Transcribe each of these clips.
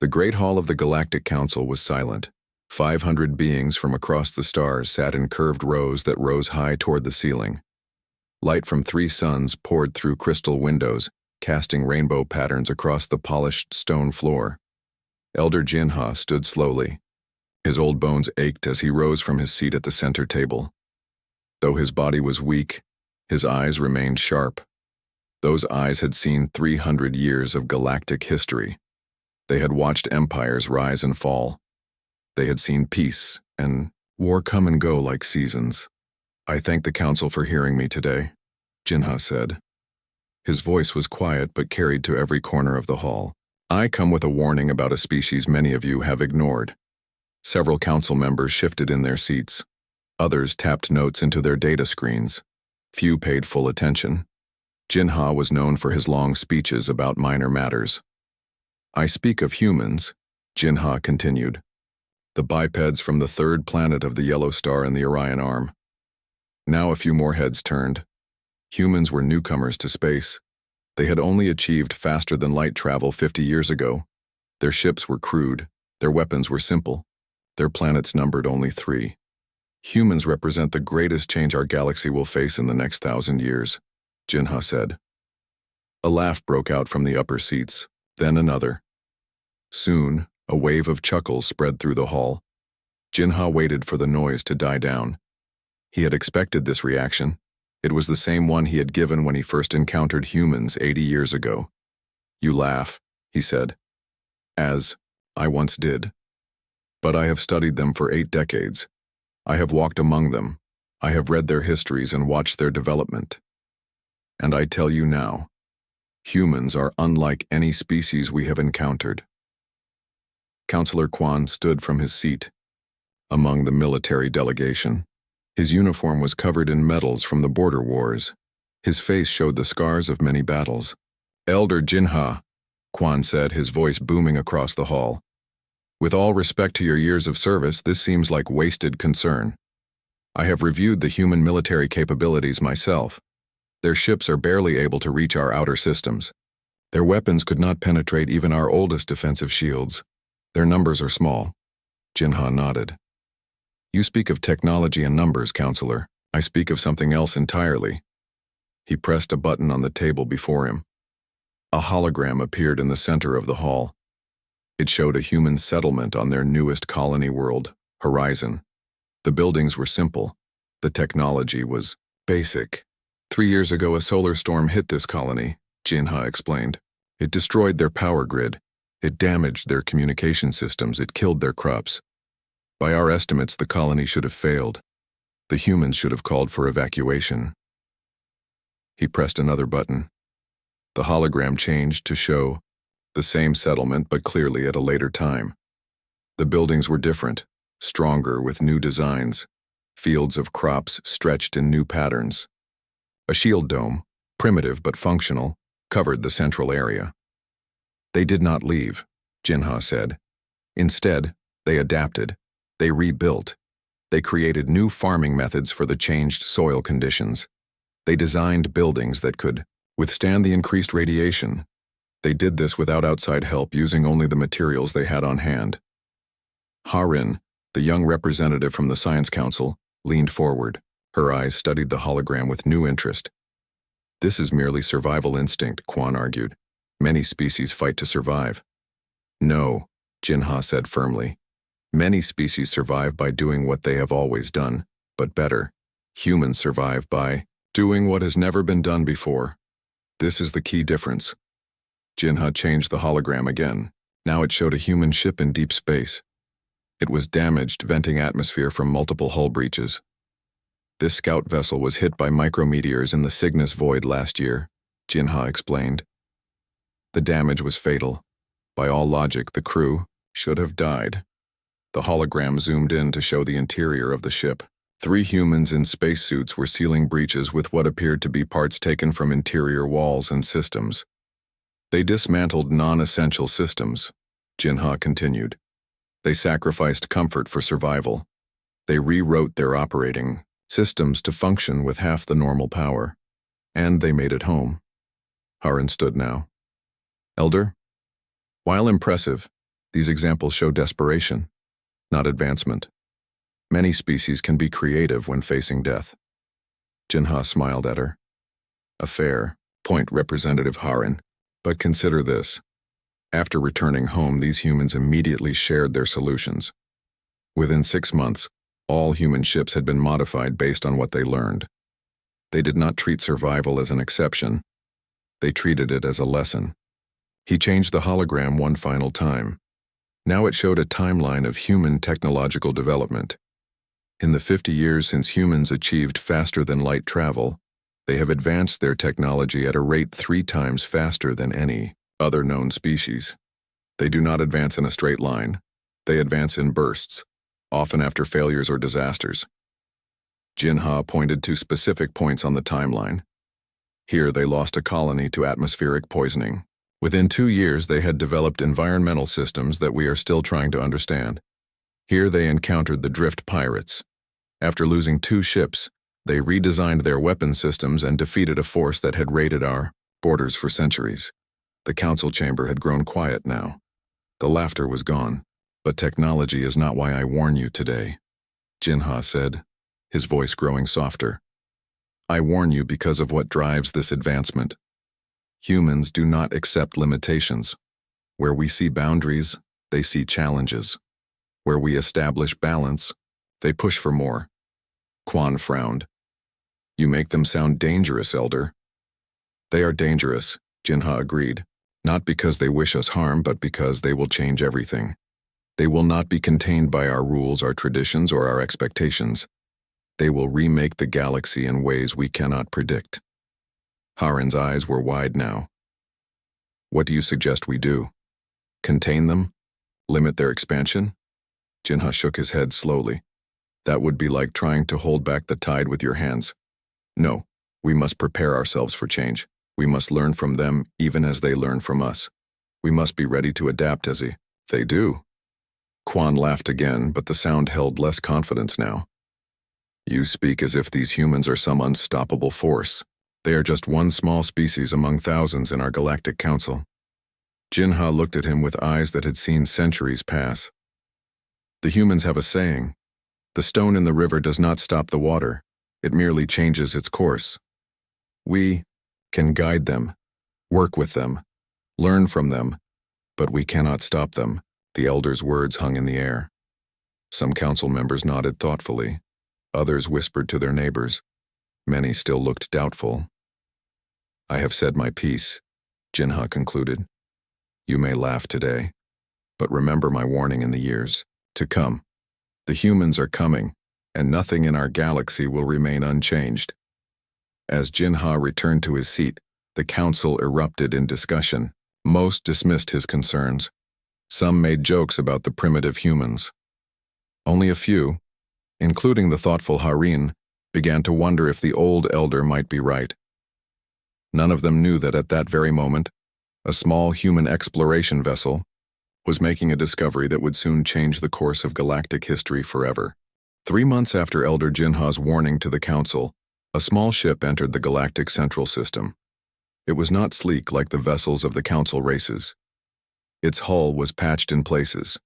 The Great Hall of the Galactic Council was silent. 500 beings from across the stars sat in curved rows that rose high toward the ceiling. Light from 3 suns poured through crystal windows, casting rainbow patterns across the polished stone floor. Elder Jinha stood slowly. His old bones ached as he rose from his seat at the center table. Though his body was weak, his eyes remained sharp. Those eyes had seen 300 years of galactic history. They had watched empires rise and fall. They had seen peace and war come and go like seasons. "I thank the council for hearing me today," Jinha said. His voice was quiet but carried to every corner of the hall. "I come with a warning about a species many of you have ignored." Several council members shifted in their seats. Others tapped notes into their data screens. Few paid full attention. Jinha was known for his long speeches about minor matters. "I speak of humans," Jinha continued. "The bipeds from the 3rd planet of the yellow star in the Orion Arm." Now a few more heads turned. Humans were newcomers to space. They had only achieved faster-than-light travel 50 years ago. Their ships were crude. Their weapons were simple. Their planets numbered only 3. "Humans represent the greatest change our galaxy will face in the next 1,000 years, Jinha said. A laugh broke out from the upper seats, then another. Soon, a wave of chuckles spread through the hall. Jinha waited for the noise to die down. He had expected this reaction. It was the same one he had given when he first encountered humans 80 years ago. "You laugh," he said. "As I once did. But I have studied them for 8 decades. I have walked among them. I have read their histories and watched their development. And I tell you now, humans are unlike any species we have encountered." Councillor Quan stood from his seat among the military delegation. His uniform was covered in medals from the border wars. His face showed the scars of many battles. "Elder Jinha," Quan said, his voice booming across the hall. "With all respect to your years of service, this seems like wasted concern. I have reviewed the human military capabilities myself. Their ships are barely able to reach our outer systems. Their weapons could not penetrate even our oldest defensive shields. Their numbers are small." Jinha nodded. "You speak of technology and numbers, Counselor. I speak of something else entirely." He pressed a button on the table before him. A hologram appeared in the center of the hall. It showed a human settlement on their newest colony world, Horizon. The buildings were simple. The technology was basic. 3 years ago, a solar storm hit this colony, Jinha explained. It destroyed their power grid. It damaged their communication systems. It killed their crops. By our estimates, the colony should have failed. The humans should have called for evacuation. He pressed another button. The hologram changed to show the same settlement, but clearly at a later time. The buildings were different, stronger with new designs. Fields of crops stretched in new patterns. A shield dome, primitive but functional, covered the central area. "They did not leave," Jinha said. "Instead, they adapted. They rebuilt. They created new farming methods for the changed soil conditions. They designed buildings that could withstand the increased radiation. They did this without outside help, using only the materials they had on hand." Harin, the young representative from the Science Council, leaned forward. Her eyes studied the hologram with new interest. "This is merely survival instinct," Quan argued. "Many species fight to survive." "No," Jinha said firmly. "Many species survive by doing what they have always done, but better. Humans survive by doing what has never been done before. This is the key difference." Jinha changed the hologram again. Now it showed a human ship in deep space. It was damaged, venting atmosphere from multiple hull breaches. "This scout vessel was hit by micrometeors in the Cygnus Void last year," Jinha explained. "The damage was fatal. By all logic, the crew should have died." The hologram zoomed in to show the interior of the ship. 3 humans in spacesuits were sealing breaches with what appeared to be parts taken from interior walls and systems. "They dismantled non-essential systems," Jinha continued. "They sacrificed comfort for survival. They rewrote their operating systems to function with half the normal power. And they made it home." Harin stood now. "Elder, while impressive, These examples show desperation, not advancement. Many species can be creative when facing death. Jinha smiled at her. A fair point, Representative Harin. But consider this. After returning home, these humans immediately shared their solutions. Within 6 months, all human ships had been modified based on what they learned. They did not treat survival as an exception. They treated it as a lesson. He changed the hologram one final time. Now it showed a timeline of human technological development. In the 50 years since humans achieved faster-than-light travel, they have advanced their technology at a rate 3 times faster than any other known species. They do not advance in a straight line. They advance in bursts, often after failures or disasters. Jinha pointed to specific points on the timeline. Here they lost a colony to atmospheric poisoning. Within 2 years, they had developed environmental systems that we are still trying to understand. Here they encountered the drift pirates. After losing 2 ships, they redesigned their weapon systems and defeated a force that had raided our borders for centuries. The council chamber had grown quiet now. The laughter was gone. But technology is not why I warn you today, Jinha said, his voice growing softer. I warn you because of what drives this advancement. Humans do not accept limitations. Where we see boundaries, they see challenges. Where we establish balance, they push for more. Quan frowned. You make them sound dangerous, Elder. They are dangerous, Jinha agreed, not because they wish us harm, but because they will change everything. They will not be contained by our rules, our traditions, or our expectations. They will remake the galaxy in ways we cannot predict. Harin's eyes were wide now. What do you suggest we do? Contain them? Limit their expansion? Jinha shook his head slowly. That would be like trying to hold back the tide with your hands. No, we must prepare ourselves for change. We must learn from them even as they learn from us. We must be ready to adapt as they do. Quan laughed again, but the sound held less confidence now. You speak as if these humans are some unstoppable force. They are just one small species among thousands in our galactic council. Jinha looked at him with eyes that had seen centuries pass. The humans have a saying. The stone in the river does not stop the water. It merely changes its course. We can guide them, work with them, learn from them, but we cannot stop them. The elder's words hung in the air. Some council members nodded thoughtfully. Others whispered to their neighbors. Many still looked doubtful. I have said my piece, Jinha concluded. You may laugh today, but remember my warning in the years to come. The humans are coming, and nothing in our galaxy will remain unchanged. As Jinha returned to his seat, the council erupted in discussion. Most dismissed his concerns. Some made jokes about the primitive humans. Only a few, including the thoughtful Harin, began to wonder if the old elder might be right. None of them knew that at that very moment, a small human exploration vessel was making a discovery that would soon change the course of galactic history forever. 3 months after Elder Jinha's warning to the council, a small ship entered the galactic central system. It was not sleek like the vessels of the council races. Its hull was patched in places.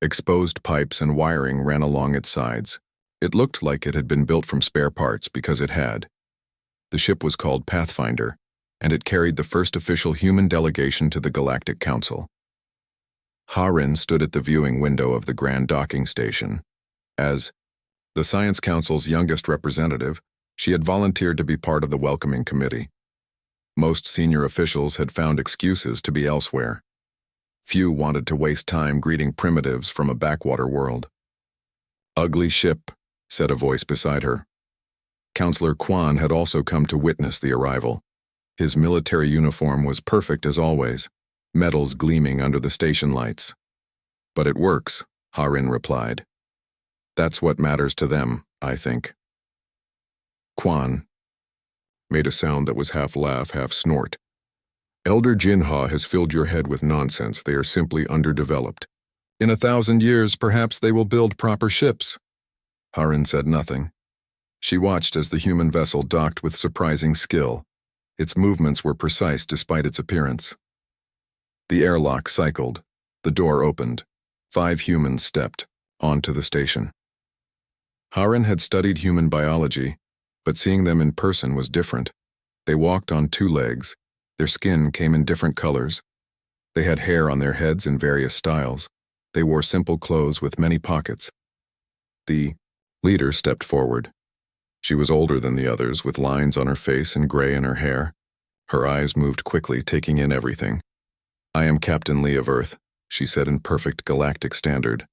Exposed pipes and wiring ran along its sides. It looked like it had been built from spare parts because it had. The ship was called Pathfinder, and it carried the first official human delegation to the Galactic Council. Harin stood at the viewing window of the Grand Docking Station. As the Science Council's youngest representative, she had volunteered to be part of the welcoming committee. Most senior officials had found excuses to be elsewhere. Few wanted to waste time greeting primitives from a backwater world. Ugly ship, said a voice beside her. Counselor Quan had also come to witness the arrival. His military uniform was perfect as always, medals gleaming under the station lights. But it works, Harin replied. That's what matters to them, I think. Quan made a sound that was half laugh, half snort. Elder Jinha has filled your head with nonsense. They are simply underdeveloped. In 1,000 years, perhaps they will build proper ships. Harin said nothing. She watched as the human vessel docked with surprising skill. Its movements were precise despite its appearance. The airlock cycled. The door opened. 5 humans stepped onto the station. Harin had studied human biology, but seeing them in person was different. They walked on 2 legs. Their skin came in different colors. They had hair on their heads in various styles. They wore simple clothes with many pockets. The leader stepped forward. She was older than the others, with lines on her face and gray in her hair. Her eyes moved quickly, taking in everything. "I am Captain Lee of Earth," she said in perfect galactic standard.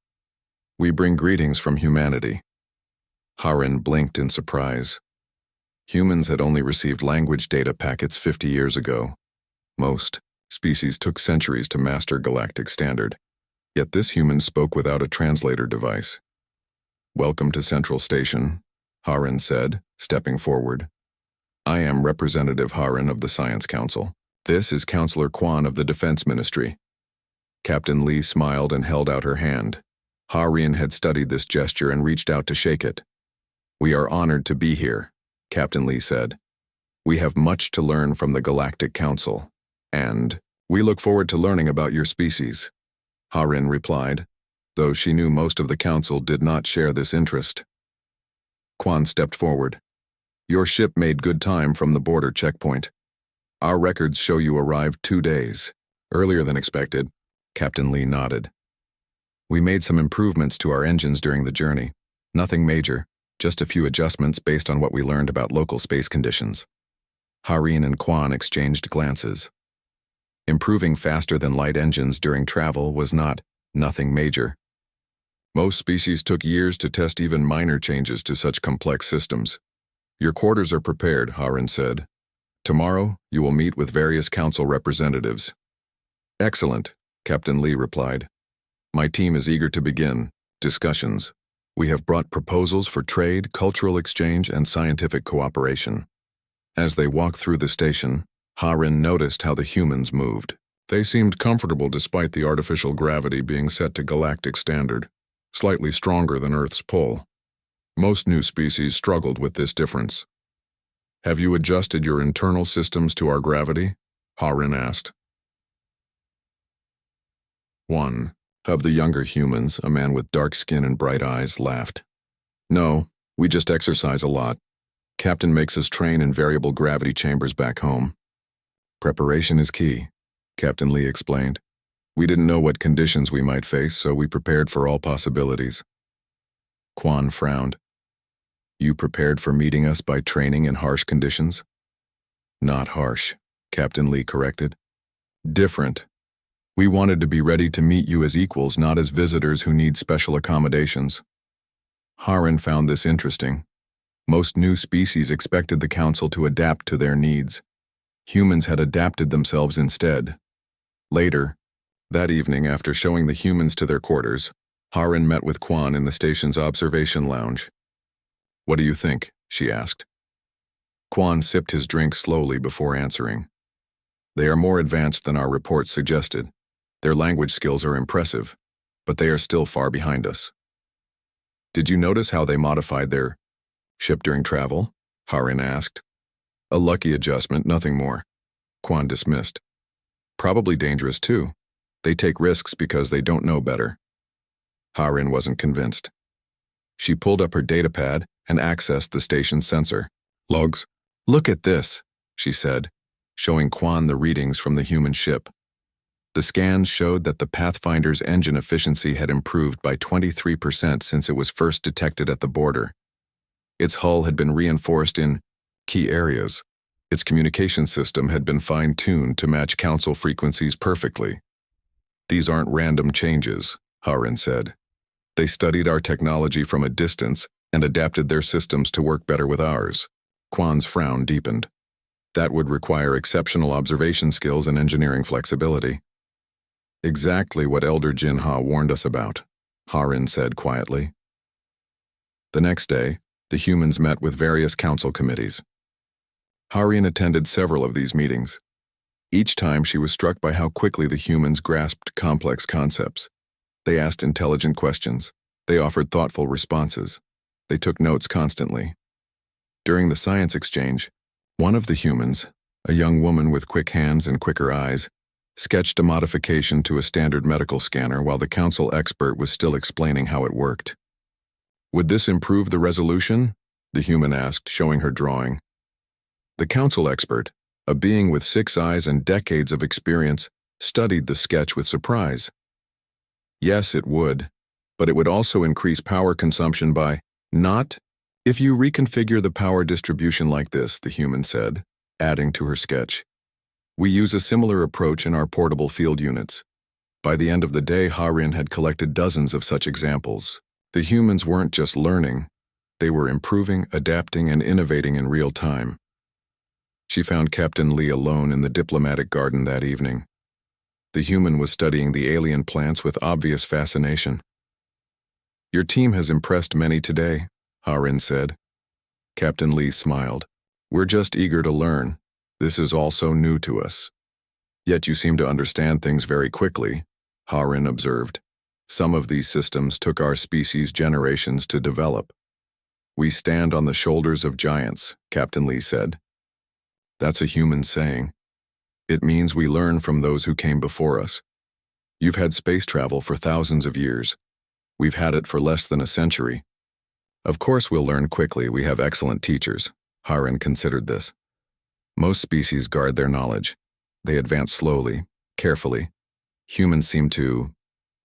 "We bring greetings from humanity." Harin blinked in surprise. Humans had only received language data packets 50 years ago. Most species took centuries to master galactic standard, yet this human spoke without a translator device. "Welcome to Central Station," Harin said, stepping forward. "I am Representative Harin of the Science Council. This is Counselor Quan of the Defense Ministry." Captain Lee smiled and held out her hand. Harin had studied this gesture and reached out to shake it. "We are honored to be here," Captain Lee said. "We have much to learn from the Galactic Council, and we look forward to learning about your species," Harin replied, though she knew most of the council did not share this interest. Quan stepped forward. "Your ship made good time from the border checkpoint. Our records show you arrived 2 days earlier than expected." Captain Lee nodded. "We made some improvements to our engines during the journey. Nothing major. Just a few adjustments based on what we learned about local space conditions." Harin and Quan exchanged glances. Improving faster than light engines during travel was nothing major. Most species took years to test even minor changes to such complex systems. "Your quarters are prepared," Harin said. "Tomorrow, you will meet with various council representatives." "Excellent," Captain Lee replied. "My team is eager to begin discussions. We have brought proposals for trade, cultural exchange, and scientific cooperation." As they walked through the station, Harin noticed how the humans moved. They seemed comfortable despite the artificial gravity being set to galactic standard, slightly stronger than Earth's pull. Most new species struggled with this difference. "Have you adjusted your internal systems to our gravity?" Harin asked. One of the younger humans, a man with dark skin and bright eyes, laughed. "No, we just exercise a lot. Captain makes us train in variable gravity chambers back home." "Preparation is key," Captain Lee explained. "We didn't know what conditions we might face, so we prepared for all possibilities." Quan frowned. "You prepared for meeting us by training in harsh conditions?" "Not harsh," Captain Lee corrected. "Different. We wanted to be ready to meet you as equals, not as visitors who need special accommodations." Harin found this interesting. Most new species expected the council to adapt to their needs. Humans had adapted themselves instead. Later, that evening, after showing the humans to their quarters, Harin met with Quan in the station's observation lounge. "What do you think?" she asked. Quan sipped his drink slowly before answering. "They are more advanced than our reports suggested. Their language skills are impressive, but they are still far behind us." "Did you notice how they modified their ship during travel?" Harin asked. "A lucky adjustment, nothing more," Quan dismissed. "Probably dangerous too. They take risks because they don't know better." Harin wasn't convinced. She pulled up her datapad and accessed the station's sensor. "Logs. Look at this," she said, showing Quan the readings from the human ship. The scans showed that the Pathfinder's engine efficiency had improved by 23% since it was first detected at the border. Its hull had been reinforced in key areas. Its communication system had been fine-tuned to match council frequencies perfectly. "These aren't random changes," Harin said. "They studied our technology from a distance and adapted their systems to work better with ours." Quan's frown deepened. "That would require exceptional observation skills and engineering flexibility." "Exactly what Elder Jinha warned us about," Harin said quietly. The next day, the humans met with various council committees. Harin attended several of these meetings. Each time she was struck by how quickly the humans grasped complex concepts. They asked intelligent questions. They offered thoughtful responses. They took notes constantly. During the science exchange, one of the humans, a young woman with quick hands and quicker eyes, sketched a modification to a standard medical scanner while the council expert was still explaining how it worked. Would this improve the resolution? The human asked, showing her drawing. The council expert, a being with 6 eyes and decades of experience, studied the sketch with surprise. Yes, it would, but it would also increase power consumption by not. If you reconfigure the power distribution like this, the human said, adding to her sketch. We use a similar approach in our portable field units. By the end of the day, Harin had collected dozens of such examples. The humans weren't just learning, they were improving, adapting, and innovating in real time. She found Captain Lee alone in the diplomatic garden that evening. The human was studying the alien plants with obvious fascination. Your team has impressed many today, Harin said. Captain Lee smiled. We're just eager to learn. This is all so new to us. Yet you seem to understand things very quickly, Harin observed. Some of these systems took our species generations to develop. We stand on the shoulders of giants, Captain Lee said. That's a human saying. It means we learn from those who came before us. You've had space travel for thousands of years. We've had it for less than a century. Of course we'll learn quickly, we have excellent teachers. Harin considered this. Most species guard their knowledge. They advance slowly, carefully. Humans seem to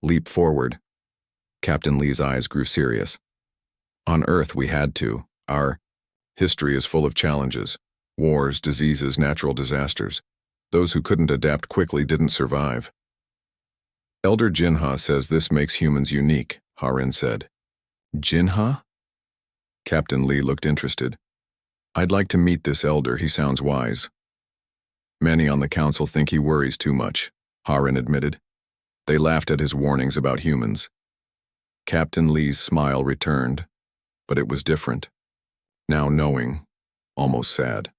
leap forward. Captain Lee's eyes grew serious. On Earth we had to. Our history is full of challenges. Wars, diseases, natural disasters. Those who couldn't adapt quickly didn't survive. Elder Jinha says this makes humans unique, Harin said. Jinha? Captain Lee looked interested. I'd like to meet this elder, he sounds wise. Many on the council think he worries too much, Harin admitted. They laughed at his warnings about humans. Captain Lee's smile returned, but it was different. Now knowing, almost sad.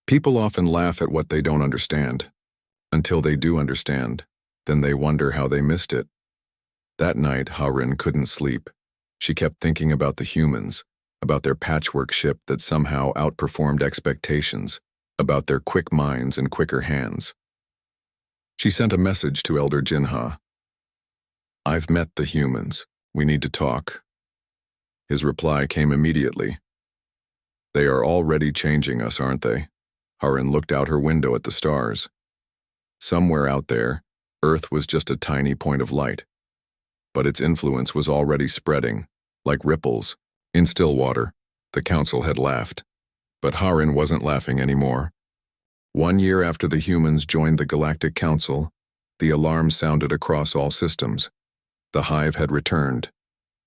People often laugh at what they don't understand. Until they do understand, then they wonder how they missed it. That night, Harin couldn't sleep. She kept thinking about the humans, about their patchwork ship that somehow outperformed expectations, about their quick minds and quicker hands. She sent a message to Elder Jinha. I've met the humans. We need to talk. His reply came immediately. They are already changing us, aren't they? Harin looked out her window at the stars. Somewhere out there, Earth was just a tiny point of light. But its influence was already spreading, like ripples. In Stillwater, the council had laughed. But Harin wasn't laughing anymore. 1 year after the humans joined the Galactic Council, the alarm sounded across all systems. The hive had returned.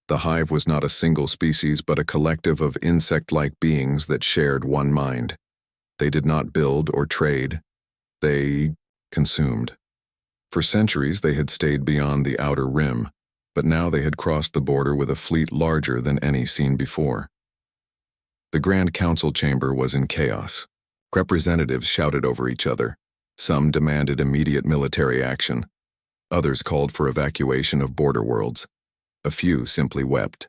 The hive was not a single species but a collective of insect-like beings that shared one mind. They did not build or trade. They consumed. For centuries they had stayed beyond the outer rim, but now they had crossed the border with a fleet larger than any seen before. The Grand Council chamber was in chaos. Representatives shouted over each other. Some demanded immediate military action. Others called for evacuation of border worlds. A few simply wept.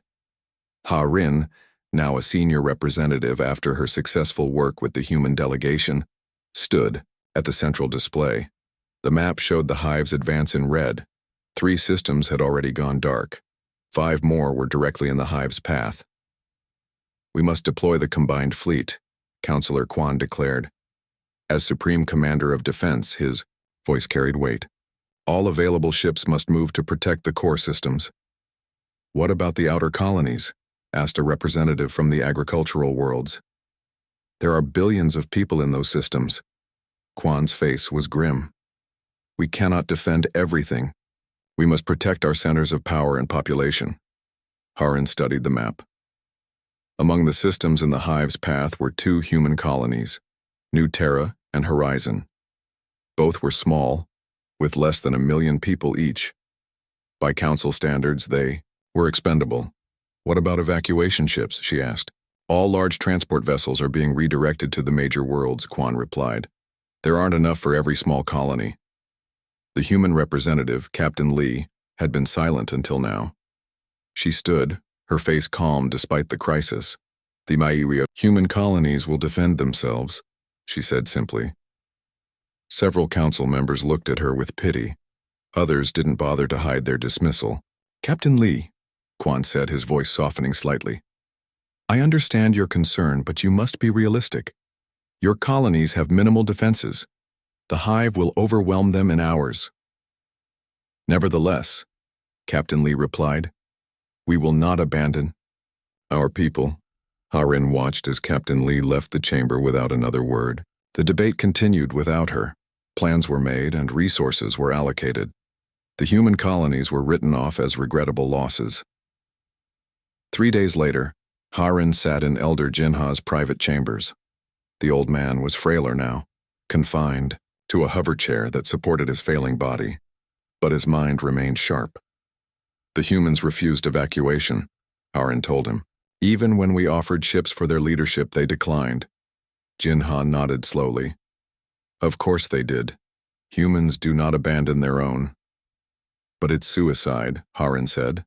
Harin, now a senior representative after her successful work with the human delegation, stood at the central display. The map showed the hive's advance in red. 3 systems had already gone dark. 5 more were directly in the hive's path. We must deploy the combined fleet, Councillor Quan declared. As Supreme Commander of Defense, his voice carried weight. All available ships must move to protect the core systems. What about the outer colonies? Asked a representative from the agricultural worlds. There are billions of people in those systems. Quan's face was grim. We cannot defend everything. We must protect our centers of power and population. Harin studied the map. Among the systems in the hive's path were 2 human colonies, New Terra and Horizon. Both were small, with less than 1 million people each. By council standards, they were expendable. What about evacuation ships, she asked. All large transport vessels are being redirected to the major worlds, Quan replied. There aren't enough for every small colony. The human representative, Captain Lee, had been silent until now. She stood, her face calm despite the crisis. The Mairia human colonies will defend themselves, she said simply. Several council members looked at her with pity. Others didn't bother to hide their dismissal. "Captain Lee," Quan said, his voice softening slightly, "I understand your concern, but you must be realistic. Your colonies have minimal defenses. The hive will overwhelm them in hours." "Nevertheless," Captain Lee replied, "we will not abandon our people." Harin watched as Captain Lee left the chamber without another word. The debate continued without her. Plans were made and resources were allocated. The human colonies were written off as regrettable losses. 3 days later, Harin sat in Elder Jinha's private chambers. The old man was frailer now, confined to a hover chair that supported his failing body, but his mind remained sharp. "The humans refused evacuation," Harin told him. "Even when we offered ships for their leadership, they declined." Jinha nodded slowly. "Of course they did. Humans do not abandon their own." "But it's suicide," Harin said.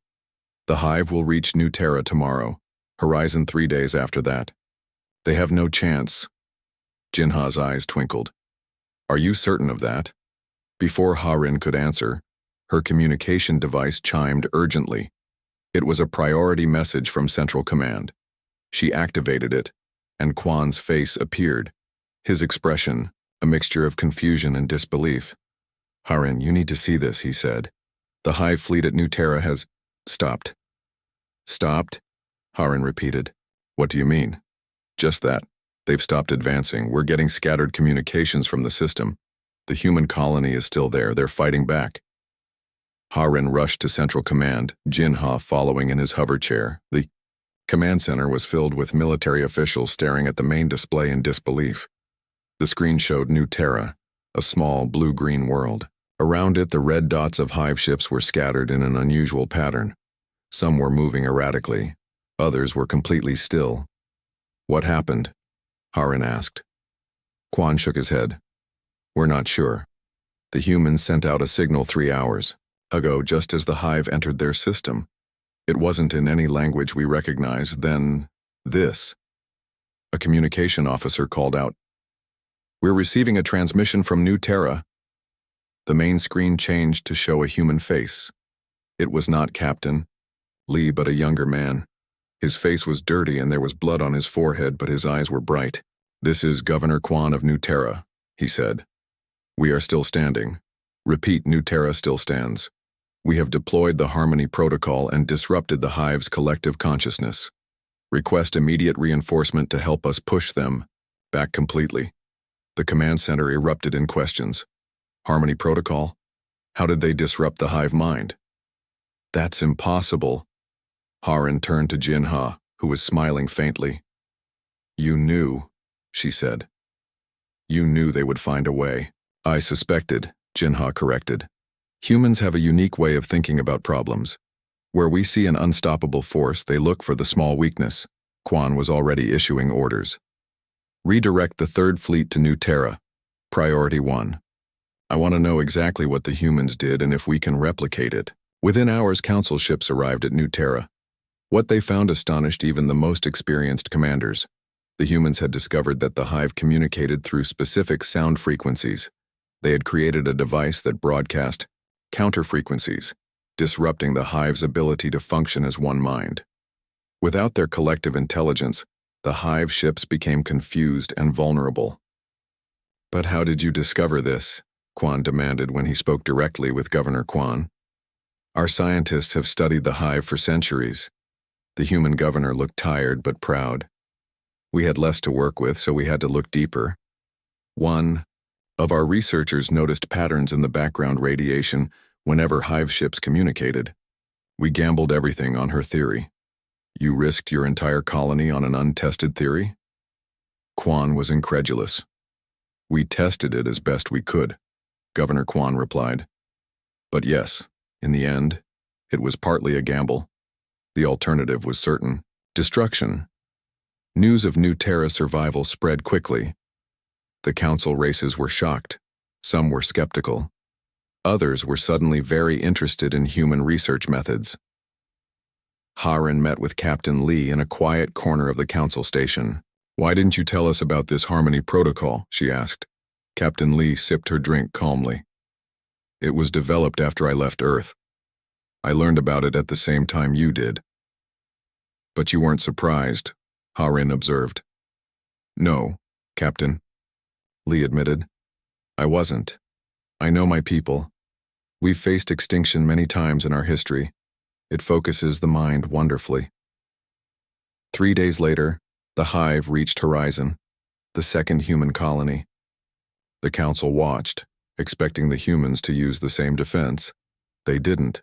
"The hive will reach New Terra tomorrow, Horizon 3 days after that. They have no chance." Jinha's eyes twinkled. "Are you certain of that?" Before Harin could answer, her communication device chimed urgently. It was a priority message from Central Command. She activated it, and Quan's face appeared, his expression a mixture of confusion and disbelief. "Harin, you need to see this," he said. "The hive fleet at New Terra has stopped." "Stopped?" Harin repeated. "What do you mean?" "Just that. They've stopped advancing. We're getting scattered communications from the system. The human colony is still there. They're fighting back." Harin rushed to Central Command, Jinha following in his hover chair. The command center was filled with military officials staring at the main display in disbelief. The screen showed New Terra, a small blue-green world. Around it, the red dots of hive ships were scattered in an unusual pattern. Some were moving erratically. Others were completely still. "What happened?" Harin asked. Quan shook his head. "We're not sure. The humans sent out a signal 3 hours ago just as the hive entered their system. It wasn't in any language we recognize. Then this." A communication officer called out, "We're receiving a transmission from New Terra." The main screen changed to show a human face. It was not Captain Lee, but a younger man. His face was dirty and there was blood on his forehead, but his eyes were bright. "This is Governor Quan of New Terra," he said. "We are still standing. Repeat, New Terra still stands. We have deployed the Harmony Protocol and disrupted the hive's collective consciousness. Request immediate reinforcement to help us push them back completely." The command center erupted in questions. "Harmony Protocol? How did they disrupt the hive mind?" "That's impossible." Harin turned to Jinha, who was smiling faintly. "You knew," she said. "You knew they would find a way." "I suspected," Jinha corrected. "Humans have a unique way of thinking about problems. Where we see an unstoppable force, they look for the small weakness." Quan was already issuing orders. "Redirect the 3rd Fleet to New Terra. Priority 1. I want to know exactly what the humans did and if we can replicate it." Within hours, council ships arrived at New Terra. What they found astonished even the most experienced commanders. The humans had discovered that the hive communicated through specific sound frequencies. They had created a device that broadcast counter-frequencies, disrupting the hive's ability to function as one mind. Without their collective intelligence, the hive ships became confused and vulnerable. "But how did you discover this?" Quan demanded when he spoke directly with Governor Quan. "Our scientists have studied the hive for centuries." The human governor looked tired but proud. "We had less to work with, so we had to look deeper. One of our researchers noticed patterns in the background radiation whenever hive ships communicated. We gambled everything on her theory." "You risked your entire colony on an untested theory?" Quan was incredulous. "We tested it as best we could," Governor Quan replied. "But yes, in the end, it was partly a gamble. The alternative was certain: destruction." News of New Terra survival spread quickly. The council races were shocked. Some were skeptical. Others were suddenly very interested in human research methods. Harin met with Captain Lee in a quiet corner of the council station. "Why didn't you tell us about this Harmony Protocol?" she asked. Captain Lee sipped her drink calmly. It was developed after I left Earth. I learned about it at the same time you did. But you weren't surprised, Harin observed. No, Captain, Lee admitted. I wasn't. I know my people. We've faced extinction many times in our history. It focuses the mind wonderfully. 3 days later, the hive reached Horizon, the second human colony. The council watched, expecting the humans to use the same defense. They didn't.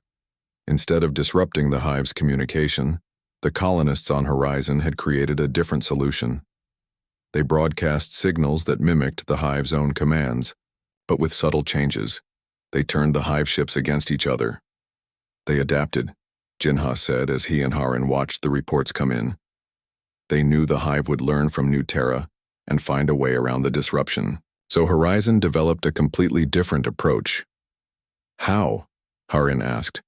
Instead of disrupting the hive's communication, the colonists on Horizon had created a different solution. They broadcast signals that mimicked the hive's own commands, but with subtle changes. They turned the hive ships against each other. They adapted, Jinha said as he and Harin watched the reports come in. They knew the hive would learn from New Terra and find a way around the disruption. So Horizon developed a completely different approach. How? Harin asked.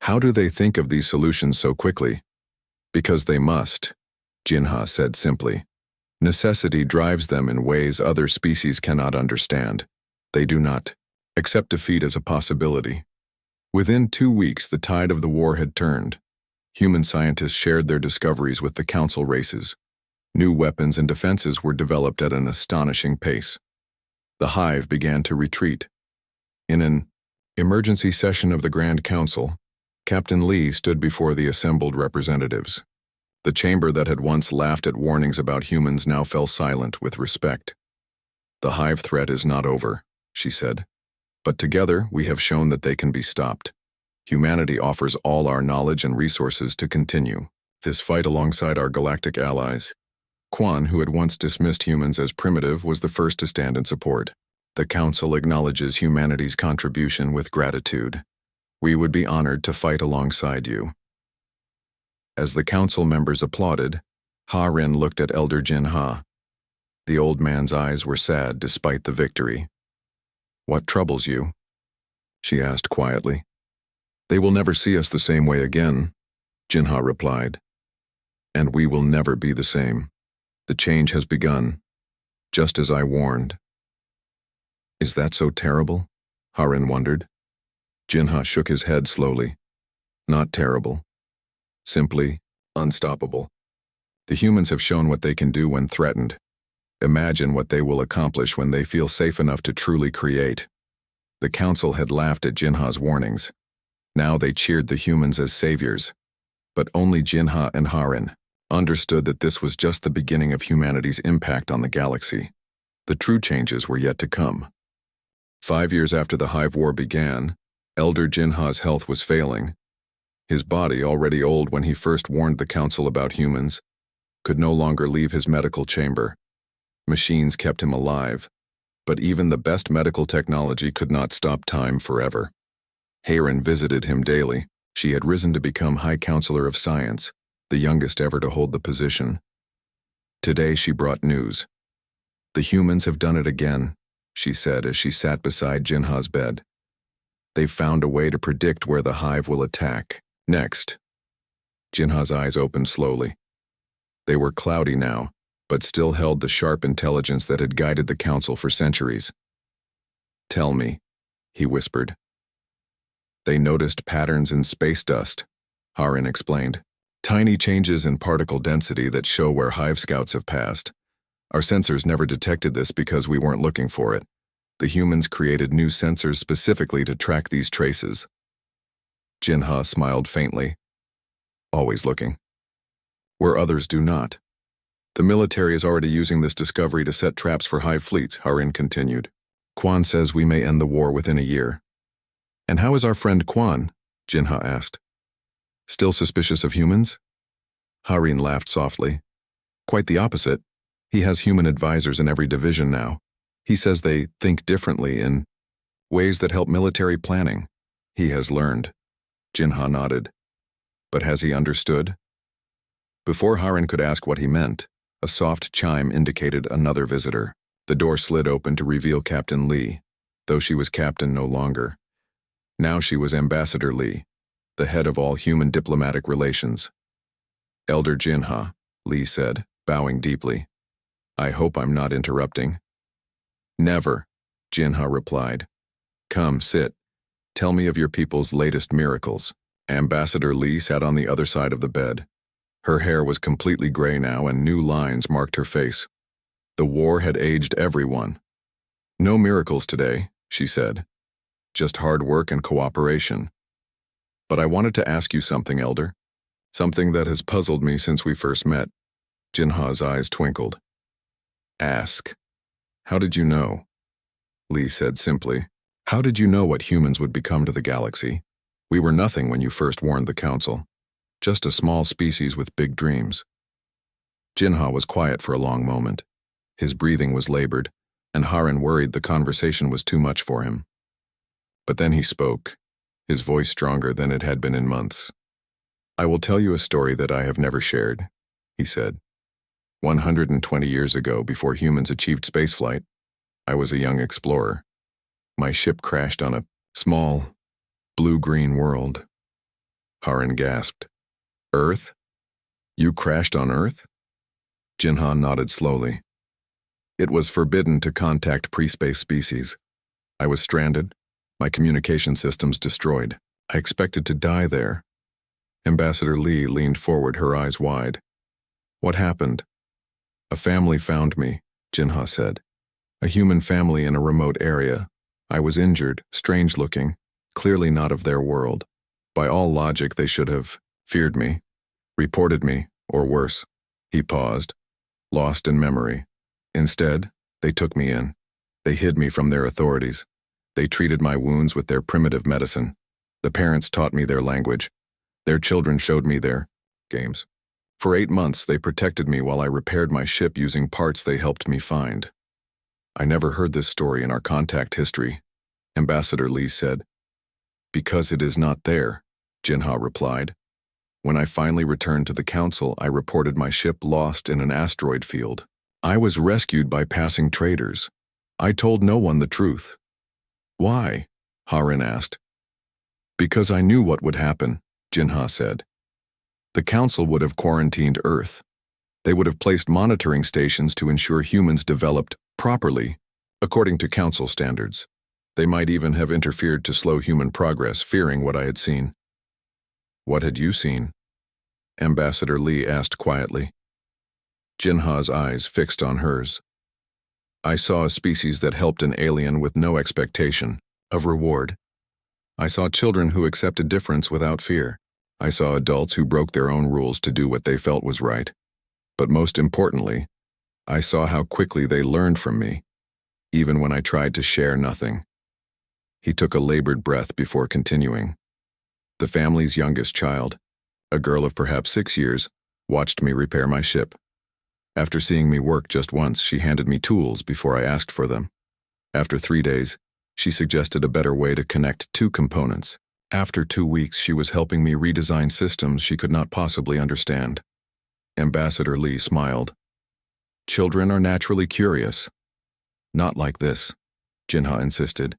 How do they think of these solutions so quickly? Because they must, Jinha said simply. Necessity drives them in ways other species cannot understand. They do not accept defeat as a possibility. Within 2 weeks, the tide of the war had turned. Human scientists shared their discoveries with the council races. New weapons and defenses were developed at an astonishing pace. The hive began to retreat. In an emergency session of the Grand Council, Captain Lee stood before the assembled representatives. The chamber that had once laughed at warnings about humans now fell silent with respect. The hive threat is not over, she said. But together we have shown that they can be stopped. Humanity offers all our knowledge and resources to continue this fight alongside our galactic allies. Quan, who had once dismissed humans as primitive, was the first to stand in support. The Council acknowledges humanity's contribution with gratitude. We would be honored to fight alongside you. As the council members applauded, Harin looked at Elder Jinha. The old man's eyes were sad despite the victory. What troubles you? She asked quietly. They will never see us the same way again, Jinha replied. And we will never be the same. The change has begun, just as I warned. Is that so terrible? Harin wondered. Jinha shook his head slowly. Not terrible. Simply unstoppable. The humans have shown what they can do when threatened. Imagine what they will accomplish when they feel safe enough to truly create. The council had laughed at Jinha's warnings. Now they cheered the humans as saviors. But only Jinha and Harin understood that this was just the beginning of humanity's impact on the galaxy. The true changes were yet to come. 5 years after the Hive War began, Elder Jinha's health was failing. His body, already old when he first warned the council about humans, could no longer leave his medical chamber. Machines kept him alive, but even the best medical technology could not stop time forever. Harin visited him daily. She had risen to become High Counselor of Science, the youngest ever to hold the position. Today she brought news. The humans have done it again, she said as she sat beside Jinha's bed. They've found a way to predict where the hive will attack next. Jinha's eyes opened slowly. They were cloudy now, but still held the sharp intelligence that had guided the council for centuries. Tell me, he whispered. They noticed patterns in space dust, Harin explained. Tiny changes in particle density that show where hive scouts have passed. Our sensors never detected this because we weren't looking for it. The humans created new sensors specifically to track these traces. Jinha smiled faintly. Always looking. Where others do not. The military is already using this discovery to set traps for hive fleets, Harin continued. Quan says we may end the war within a year. And how is our friend Quan? Jinha asked. Still suspicious of humans? Harin laughed softly. Quite the opposite. He has human advisors in every division now. He says they think differently in ways that help military planning. He has learned. Jinha nodded. But has he understood? Before Harin could ask what he meant, a soft chime indicated another visitor. The door slid open to reveal Captain Lee, though she was captain no longer. Now she was Ambassador Lee, the head of all human diplomatic relations. Elder Jinha, Lee said, bowing deeply. I hope I'm not interrupting. Never, Jinha replied. Come, sit. Tell me of your people's latest miracles. Ambassador Lee sat on the other side of the bed. Her hair was completely gray now and new lines marked her face. The war had aged everyone. No miracles today, she said. Just hard work and cooperation. But I wanted to ask you something, Elder. Something that has puzzled me since we first met. Jinha's eyes twinkled. Ask. How did you know? Lee said simply. How did you know what humans would become to the galaxy? We were nothing when you first warned the Council. Just a small species with big dreams. Jinha was quiet for a long moment. His breathing was labored, and Haran worried the conversation was too much for him. But then he spoke, his voice stronger than it had been in months. I will tell you a story that I have never shared, he said. 120 years ago, before humans achieved spaceflight, I was a young explorer. My ship crashed on a small, blue-green world. Haran gasped. Earth? You crashed on Earth? Jinha nodded slowly. It was forbidden to contact pre-space species. I was stranded, my communication systems destroyed. I expected to die there. Ambassador Lee leaned forward, her eyes wide. What happened? A family found me, Jinha said. A human family in a remote area. I was injured, strange-looking, clearly not of their world. By all logic, they should have feared me, reported me, or worse. He paused, lost in memory. Instead, they took me in. They hid me from their authorities. They treated my wounds with their primitive medicine. The parents taught me their language. Their children showed me their games. For 8 months, they protected me while I repaired my ship using parts they helped me find. I never heard this story in our contact history, Ambassador Lee said. Because it is not there, Jinha replied. When I finally returned to the Council, I reported my ship lost in an asteroid field. I was rescued by passing traders. I told no one the truth. Why? Haran asked. Because I knew what would happen, Jinha said. The Council would have quarantined Earth. They would have placed monitoring stations to ensure humans developed properly, according to Council standards. They might even have interfered to slow human progress, fearing what I had seen. What had you seen? Ambassador Lee asked quietly. Jinha's eyes fixed on hers. I saw a species that helped an alien with no expectation of reward. I saw children who accepted difference without fear. I saw adults who broke their own rules to do what they felt was right. But most importantly, I saw how quickly they learned from me, even when I tried to share nothing. He took a labored breath before continuing. The family's youngest child, a girl of perhaps 6 years, watched me repair my ship. After seeing me work just once, she handed me tools before I asked for them. After 3 days, she suggested a better way to connect 2 components. After 2 weeks, she was helping me redesign systems she could not possibly understand. Ambassador Lee smiled. Children are naturally curious. Not like this, Jinha insisted.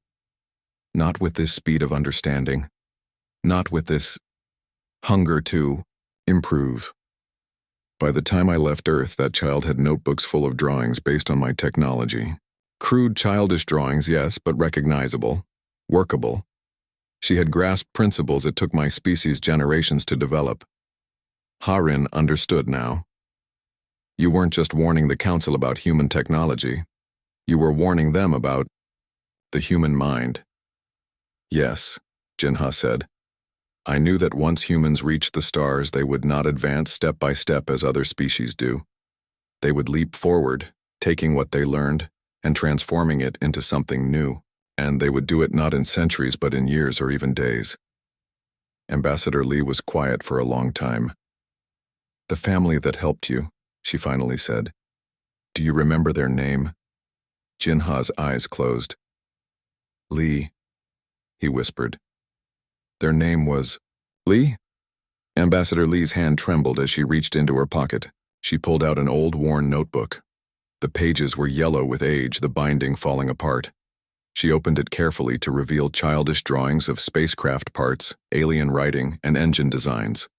Not with this speed of understanding. Not with this hunger to improve. By the time I left Earth, that child had notebooks full of drawings based on my technology. Crude, childish drawings, yes, but recognizable, workable. She had grasped principles it took my species generations to develop. Haran understood now. You weren't just warning the Council about human technology. You were warning them about the human mind. Yes, Jinha said. I knew that once humans reached the stars, they would not advance step by step as other species do. They would leap forward, taking what they learned and transforming it into something new, and they would do it not in centuries but in years or even days. Ambassador Lee was quiet for a long time. The family that helped you, she finally said. Do you remember their name? Jinha's eyes closed. Lee, he whispered. Their name was Lee? Ambassador Lee's hand trembled as she reached into her pocket. She pulled out an old, worn notebook. The pages were yellow with age, the binding falling apart. She opened it carefully to reveal childish drawings of spacecraft parts, alien writing, and engine designs.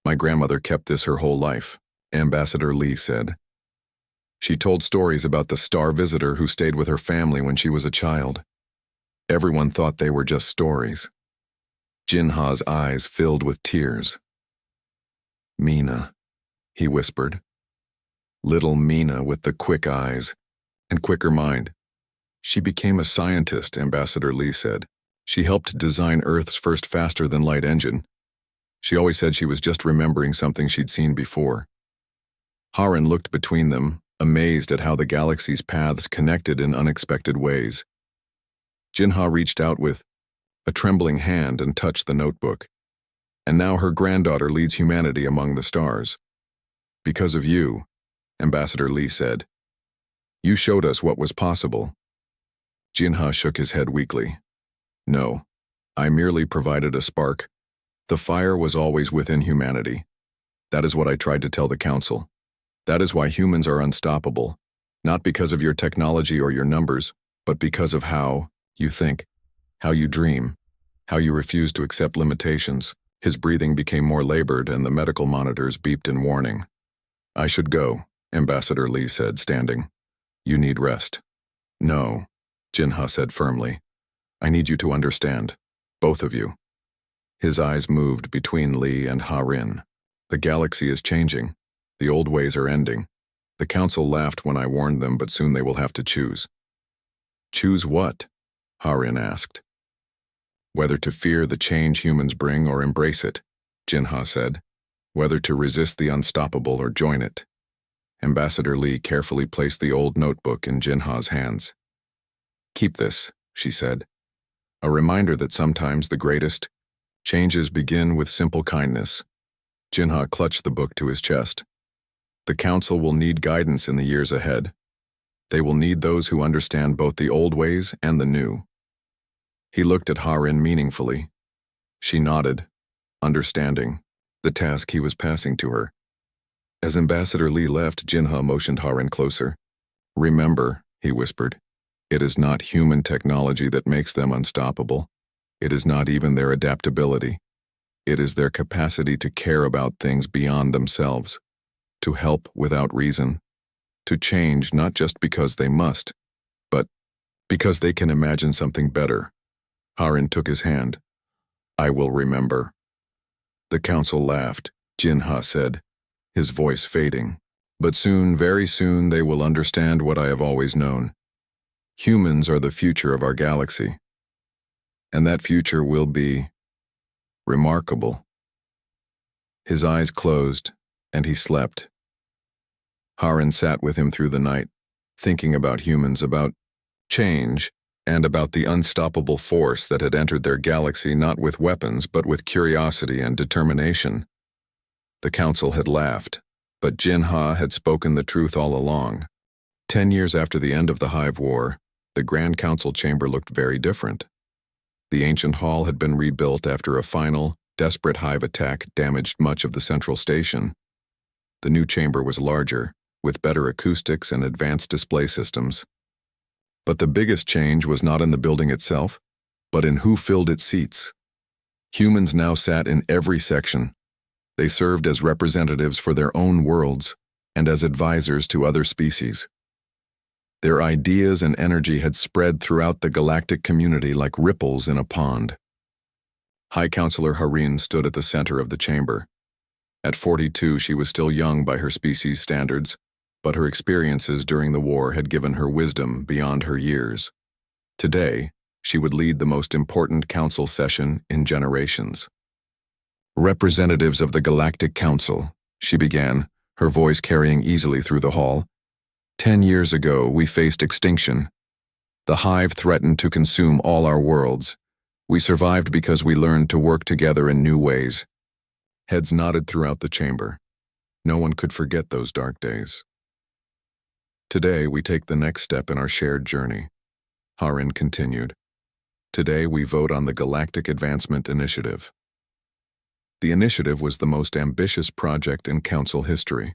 My grandmother kept this her whole life, Ambassador Lee said. She told stories about the star visitor who stayed with her family when she was a child. Everyone thought they were just stories. Jinha's eyes filled with tears. "Mina," he whispered. Little Mina with the quick eyes and quicker mind. "She became a scientist," Ambassador Lee said. "She helped design Earth's first faster-than-light engine. She always said she was just remembering something she'd seen before." Harin looked between them, amazed at how the galaxy's paths connected in unexpected ways. Jinha reached out with a trembling hand and touched the notebook. "And now her granddaughter leads humanity among the stars. Because of you," Ambassador Lee said. "You showed us what was possible." Jinha shook his head weakly. "No, I merely provided a spark. The fire was always within humanity. That is what I tried to tell the Council. That is why humans are unstoppable, not because of your technology or your numbers, but because of how you think, how you dream, how you refuse to accept limitations." His breathing became more labored and the medical monitors beeped in warning. "I should go," Ambassador Lee said, standing. "You need rest." "No," Jinha said firmly. "I need you to understand, both of you." His eyes moved between Lee and Harin. "The galaxy is changing. The old ways are ending. The Council laughed when I warned them, but soon they will have to choose." "Choose what?" Harin asked. "Whether to fear the change humans bring or embrace it," Jinha said. "Whether to resist the unstoppable or join it." Ambassador Lee carefully placed the old notebook in Jinha's hands. "Keep this," she said. "A reminder that sometimes the greatest changes begin with simple kindness." Jinha clutched the book to his chest. "The Council will need guidance in the years ahead. They will need those who understand both the old ways and the new." He looked at Harin meaningfully. She nodded, understanding the task he was passing to her. As Ambassador Lee left, Jinha motioned Harin closer. "Remember," he whispered, "it is not human technology that makes them unstoppable. It is not even their adaptability. It is their capacity to care about things beyond themselves, to help without reason, to change not just because they must, but because they can imagine something better." Harin took his hand. "I will remember." The Council laughed, Jinha said, his voice fading. "But soon, very soon, they will understand what I have always known. Humans are the future of our galaxy. And that future will be remarkable." His eyes closed, and he slept. Harin sat with him through the night, thinking about humans, about change, and about the unstoppable force that had entered their galaxy not with weapons but with curiosity and determination. The Council had laughed, but Jinha had spoken the truth all along. 10 years after the end of the Hive War, the Grand Council chamber looked very different. The ancient hall had been rebuilt after a final, desperate Hive attack damaged much of the central station. The new chamber was larger, with better acoustics and advanced display systems. But the biggest change was not in the building itself, but in who filled its seats. Humans now sat in every section. They served as representatives for their own worlds and as advisors to other species. Their ideas and energy had spread throughout the galactic community like ripples in a pond. High Counselor Harin stood at the center of the chamber. At 42, she was still young by her species' standards, but her experiences during the war had given her wisdom beyond her years. Today, she would lead the most important council session in generations. "Representatives of the Galactic Council," she began, her voice carrying easily through the hall. 10 years ago, we faced extinction. The Hive threatened to consume all our worlds. We survived because we learned to work together in new ways. Heads nodded throughout the chamber. No one could forget those dark days. Today, we take the next step in our shared journey. Harin continued. Today, we vote on the Galactic Advancement Initiative. The initiative was the most ambitious project in Council history.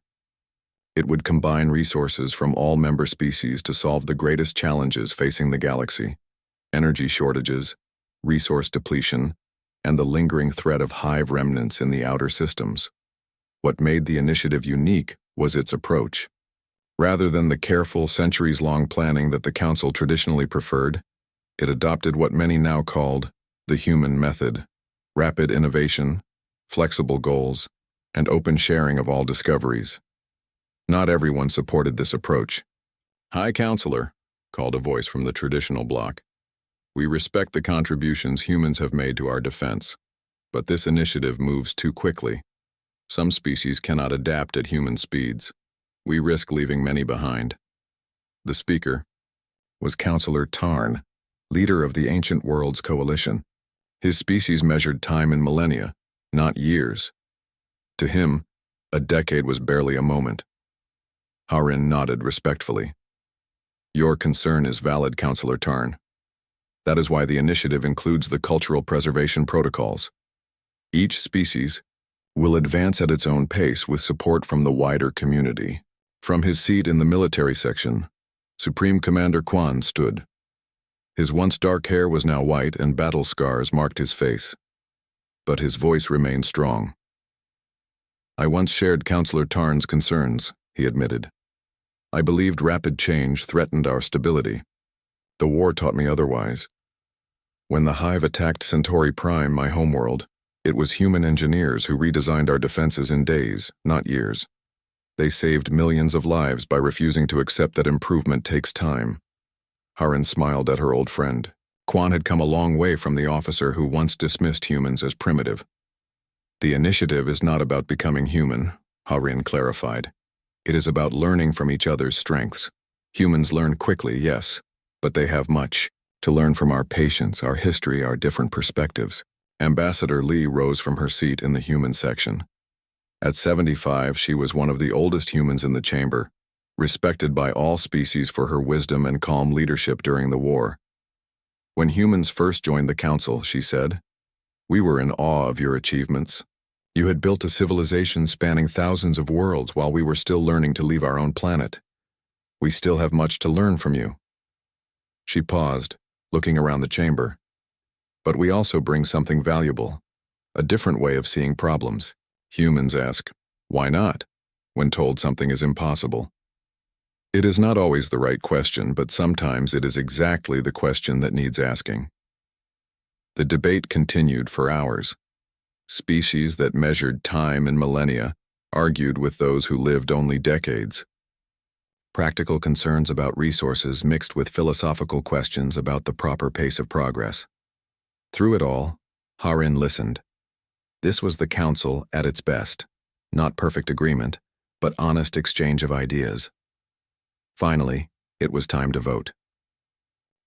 It would combine resources from all member species to solve the greatest challenges facing the galaxy: energy shortages, resource depletion, and the lingering threat of Hive remnants in the outer systems. What made the initiative unique was its approach. Rather than the careful, centuries-long planning that the Council traditionally preferred, it adopted what many now called the human method: rapid innovation, flexible goals, and open sharing of all discoveries. Not everyone supported this approach. "High Counselor," called a voice from the traditional bloc, "we respect the contributions humans have made to our defense, but this initiative moves too quickly. Some species cannot adapt at human speeds. We risk leaving many behind." The speaker was Counselor Tarn, leader of the Ancient Worlds Coalition. His species measured time in millennia, not years. To him, a decade was barely a moment. Harin nodded respectfully. "Your concern is valid, Counselor Tarn. That is why the initiative includes the cultural preservation protocols. Each species will advance at its own pace with support from the wider community." From his seat in the military section, Supreme Commander Quan stood. His once dark hair was now white and battle scars marked his face. But his voice remained strong. "I once shared Counselor Tarn's concerns," he admitted. "I believed rapid change threatened our stability. The war taught me otherwise. When the Hive attacked Centauri Prime, my homeworld, it was human engineers who redesigned our defenses in days, not years. They saved millions of lives by refusing to accept that improvement takes time." Harin smiled at her old friend. Quan had come a long way from the officer who once dismissed humans as primitive. "The initiative is not about becoming human," Harin clarified. "It is about learning from each other's strengths. Humans learn quickly, yes, but they have much to learn from our patience, our history, our different perspectives." Ambassador Lee rose from her seat in the human section. At 75, she was one of the oldest humans in the chamber, respected by all species for her wisdom and calm leadership during the war. "When humans first joined the Council," she said, "we were in awe of your achievements. You had built a civilization spanning thousands of worlds while we were still learning to leave our own planet. We still have much to learn from you." She paused, looking around the chamber. "But we also bring something valuable, a different way of seeing problems. Humans ask, 'Why not?' when told something is impossible. It is not always the right question, but sometimes it is exactly the question that needs asking." The debate continued for hours. Species that measured time in millennia argued with those who lived only decades. Practical concerns about resources mixed with philosophical questions about the proper pace of progress. Through it all, Harin listened. This was the Council at its best. Not perfect agreement, but honest exchange of ideas. Finally, it was time to vote.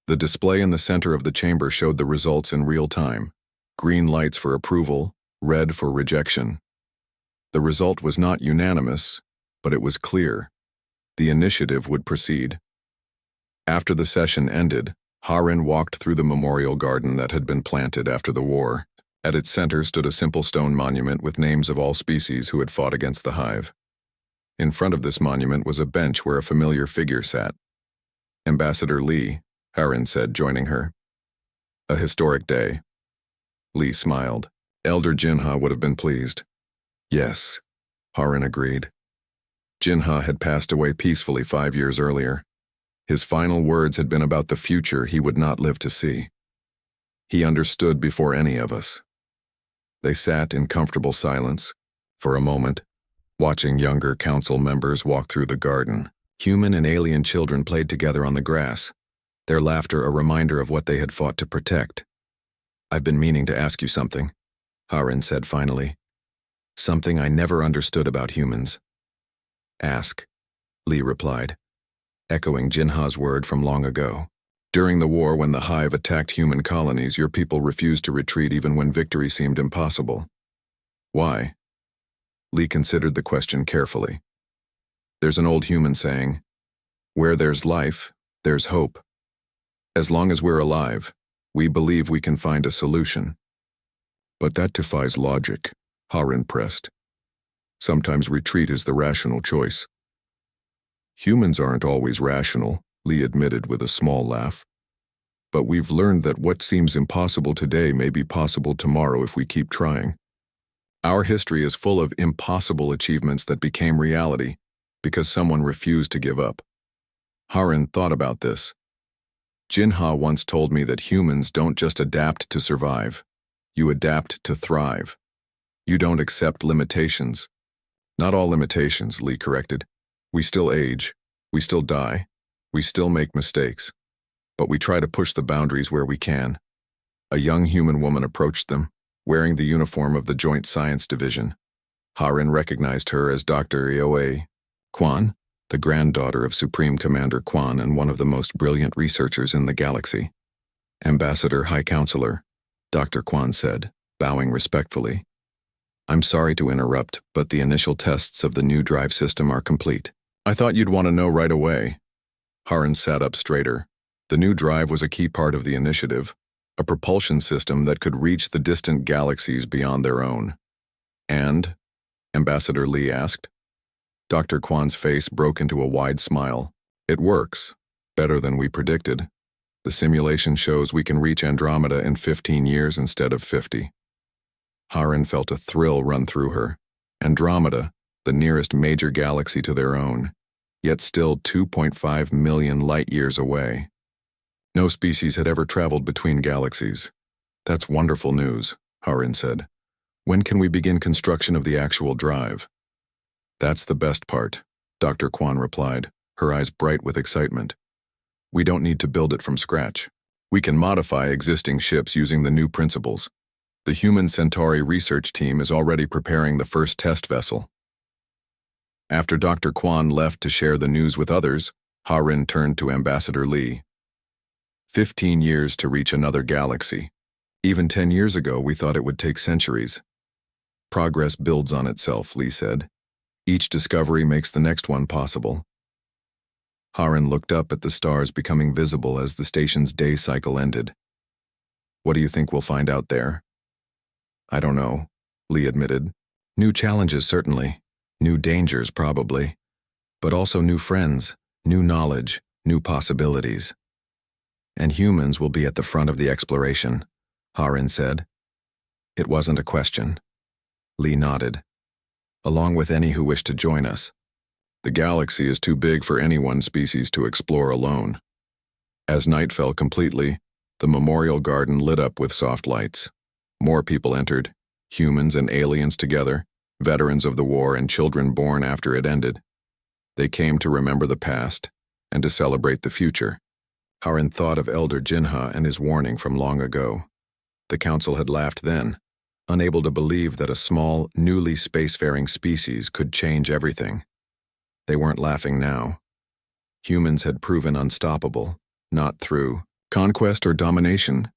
The display in the center of the chamber showed the results in real time. Green lights for approval, red for rejection. The result was not unanimous, but it was clear. The initiative would proceed. After the session ended, Harin walked through the memorial garden that had been planted after the war. At its center stood a simple stone monument with names of all species who had fought against the Hive. In front of this monument was a bench where a familiar figure sat. "Ambassador Lee," Harin said, joining her. "A historic day." Lee smiled. Elder Jinha would have been pleased. "Yes," Harin agreed. Jinha had passed away peacefully 5 years earlier. His final words had been about the future he would not live to see. He understood before any of us. They sat in comfortable silence, for a moment, watching younger council members walk through the garden. Human and alien children played together on the grass, their laughter a reminder of what they had fought to protect. "I've been meaning to ask you something," Harin said finally. "Something I never understood about humans." "Ask," Lee replied, echoing Jinha's word from long ago. "During the war, when the Hive attacked human colonies, your people refused to retreat even when victory seemed impossible. Why?" Lee considered the question carefully. "There's an old human saying, 'Where there's life, there's hope.' As long as we're alive, we believe we can find a solution." "But that defies logic," Harin pressed. "Sometimes retreat is the rational choice." "Humans aren't always rational," Lee admitted with a small laugh. "But we've learned that what seems impossible today may be possible tomorrow if we keep trying. Our history is full of impossible achievements that became reality, because someone refused to give up. Haran thought about this. Jinha once told me that humans don't just adapt to survive. You adapt to thrive. You don't accept limitations. Not all limitations, Lee corrected. We still age. We still die. We still make mistakes. But we try to push the boundaries where we can. A young human woman approached them, wearing the uniform of the Joint Science Division. Haran recognized her as Dr. Ioe Kwan, the granddaughter of Supreme Commander Kwan and one of the most brilliant researchers in the galaxy. Ambassador High Counselor, Dr. Kwan said, bowing respectfully. I'm sorry to interrupt, but the initial tests of the new drive system are complete. I thought you'd want to know right away. Haran sat up straighter. The new drive was a key part of the initiative, a propulsion system that could reach the distant galaxies beyond their own. And? Ambassador Lee asked. Dr. Kwan's face broke into a wide smile. It works. Better than we predicted. The simulation shows we can reach Andromeda in 15 years instead of 50. Haran felt a thrill run through her. Andromeda, the nearest major galaxy to their own, yet still 2.5 million light-years away. No species had ever traveled between galaxies. That's wonderful news, Haran said. When can we begin construction of the actual drive? That's the best part, Dr. Kwan replied, her eyes bright with excitement. We don't need to build it from scratch. We can modify existing ships using the new principles. The Human Centauri research team is already preparing the first test vessel. After Dr. Kwan left to share the news with others, Haran turned to Ambassador Lee. 15 years to reach another galaxy. Even 10 years ago, we thought it would take centuries. Progress builds on itself, Lee said. Each discovery makes the next one possible. Haran looked up at the stars becoming visible as the station's day cycle ended. What do you think we'll find out there? I don't know, Lee admitted. New challenges, certainly. New dangers, probably. But also new friends, new knowledge, new possibilities. And humans will be at the front of the exploration, Haran said. It wasn't a question. Lee nodded. Along with any who wish to join us. The galaxy is too big for any one species to explore alone. As night fell completely, the memorial garden lit up with soft lights. More people entered, humans and aliens together, veterans of the war and children born after it ended. They came to remember the past and to celebrate the future. Haran thought of Elder Jinha and his warning from long ago. The council had laughed then, unable to believe that a small, newly spacefaring species could change everything. They weren't laughing now. Humans had proven unstoppable, not through conquest or domination,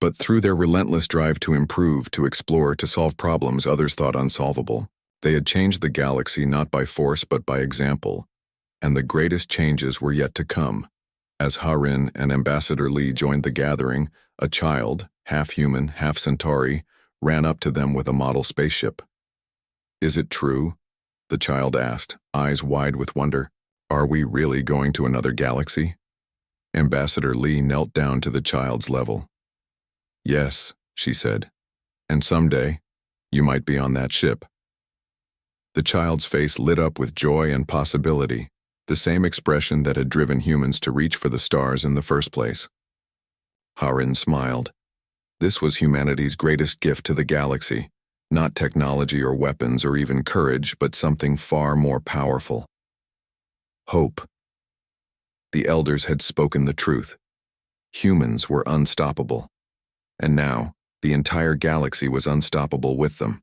but through their relentless drive to improve, to explore, to solve problems others thought unsolvable. They had changed the galaxy not by force but by example, and the greatest changes were yet to come. As Haran and Ambassador Lee joined the gathering, a child, half human, half Centauri, ran up to them with a model spaceship. Is it true? The child asked, eyes wide with wonder. Are we really going to another galaxy? Ambassador Lee knelt down to the child's level. Yes, she said, and someday, you might be on that ship. The child's face lit up with joy and possibility, the same expression that had driven humans to reach for the stars in the first place. Haran smiled. This was humanity's greatest gift to the galaxy, not technology or weapons or even courage, but something far more powerful. Hope. The elders had spoken the truth. Humans were unstoppable. And now, the entire galaxy was unstoppable with them.